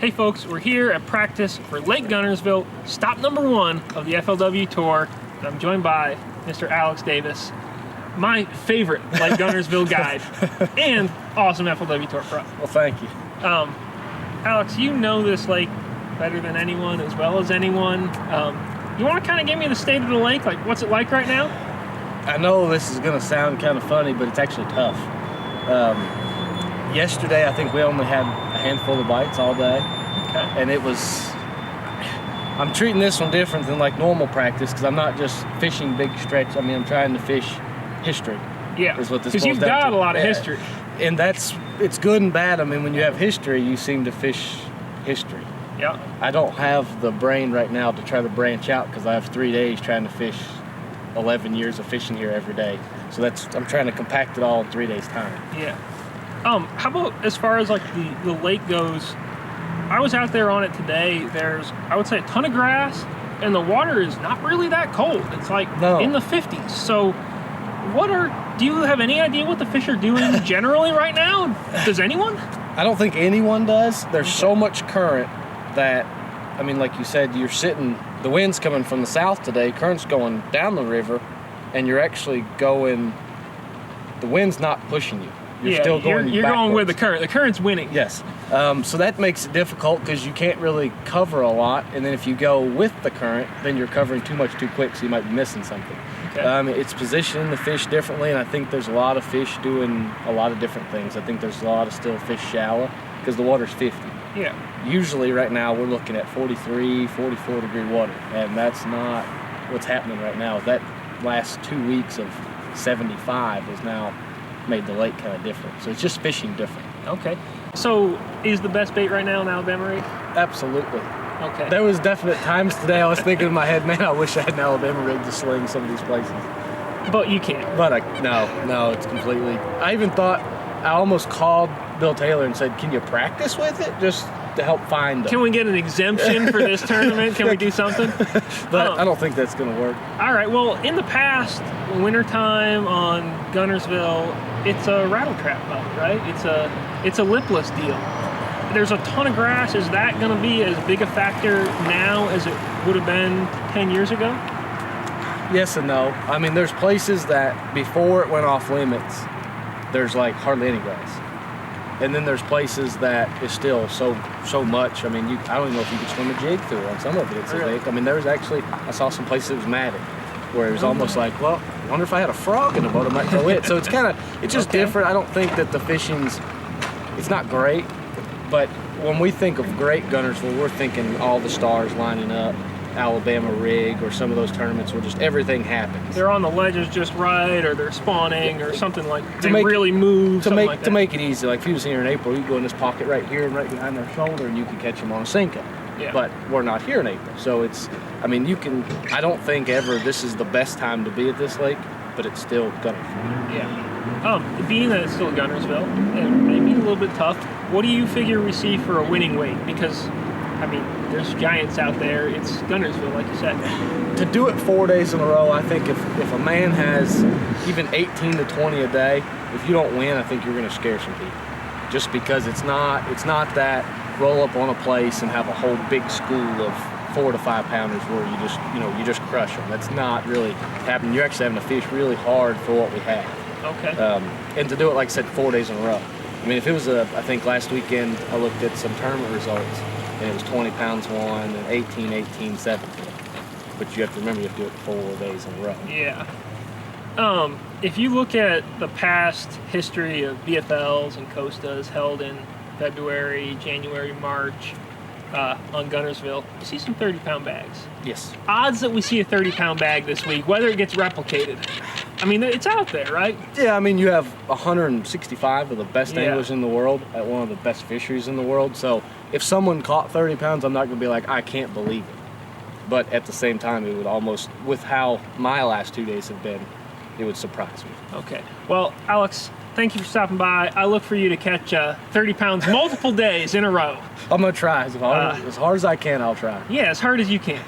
Hey folks, we're here at practice for Lake Guntersville, stop number 1 of the FLW Tour. I'm joined by Mr. Alex Davis, my favorite Lake Guntersville guide and awesome FLW Tour pro. Well, thank you. Alex, you know this lake better than anyone, as well as anyone. You want to kind of give me the state of the lake? Like, what's it like right now? I know this is going to sound kind of funny, but it's actually tough. Yesterday, I think we only had a handful of bites all day. Okay. And it was, I'm treating this one different than like normal practice because I'm not just fishing big stretch. I mean, I'm trying to fish history. Yeah, is what this because you've got a lot of history. And it's good and bad. I mean, when you have history, you seem to fish history. Yeah. I don't have the brain right now to try to branch out because I have 3 days trying to fish 11 years of fishing here every day. So I'm trying to compact it all in 3 days time. Yeah. How about as far as like the lake goes? I was out there on it today. There's, I would say, a ton of grass, and the water is not really that cold. It's like in the 50s. So do you have any idea what the fish are doing generally right now? Does anyone? I don't think anyone does. There's so much current that, I mean, like you said, you're sitting, the wind's coming from the south today, current's going down the river, and you're actually going, the wind's not pushing you. You're still going You're going with the current. The current's winning. Yes. So that makes it difficult because you can't really cover a lot, and then if you go with the current, then you're covering too much too quick, so you might be missing something. Okay. It's positioning the fish differently, and I think there's a lot of fish doing a lot of different things. I think there's a lot of still fish shallow because the water's 50. Yeah. Usually right now we're looking at 43, 44 degree water, and that's not what's happening right now. That last 2 weeks of 75 has now made the lake kind of different. So it's just fishing different. Okay. So is the best bait right now an Alabama rig? Absolutely. Okay. There was definite times today I was thinking in my head, man, I wish I had an Alabama rig to sling some of these places. But you can't. But no, it's completely. I even thought, I almost called Bill Taylor and said, can you practice with it just to help find them? Can we get an exemption for this tournament? Can we do something? But I don't think that's going to work. All right. Well, in the past, wintertime on Guntersville, it's a rattle trap boat, right? It's a lipless deal. There's a ton of grass. Is that going to be as big a factor now as it would have been 10 years ago? Yes and no. I mean, there's places that before it went off limits, there's like hardly any grass. And then there's places that is still so much. I mean, I don't even know if you could swim a jig through on some of it. It's really? I mean, there was actually, I saw some places that was matted, where it was almost like, well, I wonder if I had a frog in the boat, I might throw it. So it's kind of, it's just different. I don't think that the fishing's, it's not great, but when we think of great Guntersville, we're thinking all the stars lining up, Alabama rig, or some of those tournaments where just everything happens. They're on the ledges just right, or they're spawning, or something like that. They really move, to make it easy. Like if you was here in April, you go in this pocket right here and right behind their shoulder, and you can catch them on a Senko. Yeah. But we're not here in April, so it's, I mean, you can, I don't think ever this is the best time to be at this lake, but it's still Guntersville. Yeah. Being that it's still Guntersville, and maybe a little bit tough, what do you figure we see for a winning weight? Because, I mean, there's giants out there. It's Guntersville, like you said. To do it 4 days in a row, I think if a man has even 18 to 20 a day, if you don't win, I think you're going to scare some people. Just because it's not that roll up on a place and have a whole big school of 4 to 5 pounders where you just crush them. That's not really happening. You're actually having to fish really hard for what we have. Okay. And to do it, like I said, 4 days in a row. I mean, if it was I think last weekend I looked at some tournament results, and it was 20 pounds one, and 18, 17. But you have to remember, you have to do it 4 days in a row. Yeah. If you look at the past history of BFLs and Costas held in February, January, March on Guntersville, you see some 30-pound bags. Yes. Odds that we see a 30-pound bag this week, whether it gets replicated. I mean, it's out there, right? Yeah, I mean, you have 165 of the best anglers in the world at one of the best fisheries in the world. So if someone caught 30 pounds, I'm not going to be like, I can't believe it. But at the same time, it would almost, with how my last 2 days have been, it would surprise me. Okay. Well, Alex, thank you for stopping by. I look for you to catch 30 pounds multiple days in a row. I'm going to try. As hard as I can, I'll try. Yeah, as hard as you can.